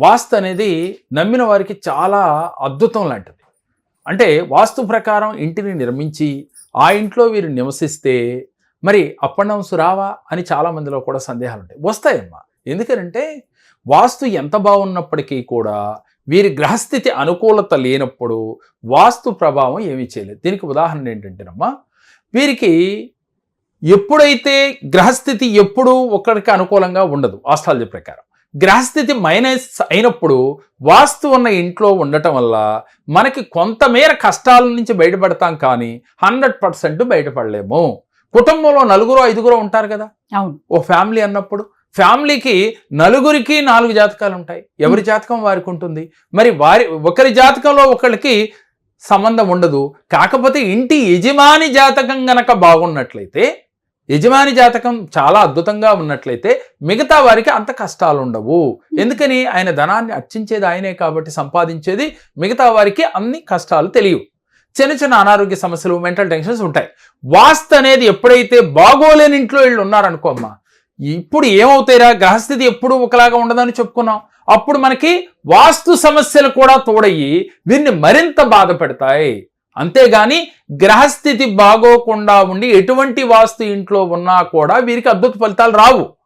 వాస్తు అనేది నమ్మిన వారికి చాలా అద్భుతం లాంటిది. అంటే వాస్తు ప్రకారం ఇంటిని నిర్మించి ఆ ఇంట్లో వీరు నివసిస్తే మరి అప్పండౌన్స్ రావా అని చాలామందిలో కూడా సందేహాలు ఉంటాయి. వస్తాయమ్మా. ఎందుకనంటే వాస్తు ఎంత బాగున్నప్పటికీ కూడా వీరి గ్రహస్థితి అనుకూలత లేనప్పుడు వాస్తు ప్రభావం ఏమీ చేయలేదు. దీనికి ఉదాహరణ ఏంటంటేనమ్మా, వీరికి ఎప్పుడైతే గ్రహస్థితి ఎప్పుడూ ఒకరికి అనుకూలంగా ఉండదు. ఆస్ట్రాలజీ ప్రకారం గ్రహస్థితి మైనస్ అయినప్పుడు వాస్తు ఉన్న ఇంట్లో ఉండటం వల్ల మనకి కొంతమేర కష్టాల నుంచి బయటపడతాం, కానీ 100% బయటపడలేము. కుటుంబంలో 4-5 ఉంటారు కదా, అవును. ఓ ఫ్యామిలీ అన్నప్పుడు ఫ్యామిలీకి 4కి 4 జాతకాలు ఉంటాయి. ఎవరి జాతకం వారికి ఉంటుంది. మరి ఒకరి జాతకంలో ఒకరికి సంబంధం ఉండదు. కాకపోతే ఇంటి యజమాని జాతకం గనక బాగున్నట్లయితే, యజమాని జాతకం చాలా అద్భుతంగా ఉన్నట్లయితే మిగతా వారికి అంత కష్టాలు ఉండవు. ఎందుకని? ఆయన ధనాన్ని అర్చించేది ఆయనే కాబట్టి సంపాదించేది, మిగతా వారికి అన్ని కష్టాలు తెలియవు. చిన్న చిన్న అనారోగ్య సమస్యలు, మెంటల్ టెన్షన్స్ ఉంటాయి. వాస్తు అనేది ఎప్పుడైతే బాగోలేని ఇంట్లో వీళ్ళు ఉన్నారనుకో అమ్మా, ఇప్పుడు ఏమవుతాయిరా, గ్రహస్థితి ఎప్పుడు ఒకలాగా ఉండదని చెప్పుకున్నాం. అప్పుడు మనకి వాస్తు సమస్యలు కూడా తోడయ్యి వీరిని మరింత బాధ పెడతాయి. అంతేగాని గ్రహస్థితి బాగోకుండా ఉండి ఎటువంటి వాస్తు ఇంట్లో ఉన్నా కూడా వీరికి అద్భుత ఫలితాలు రావు.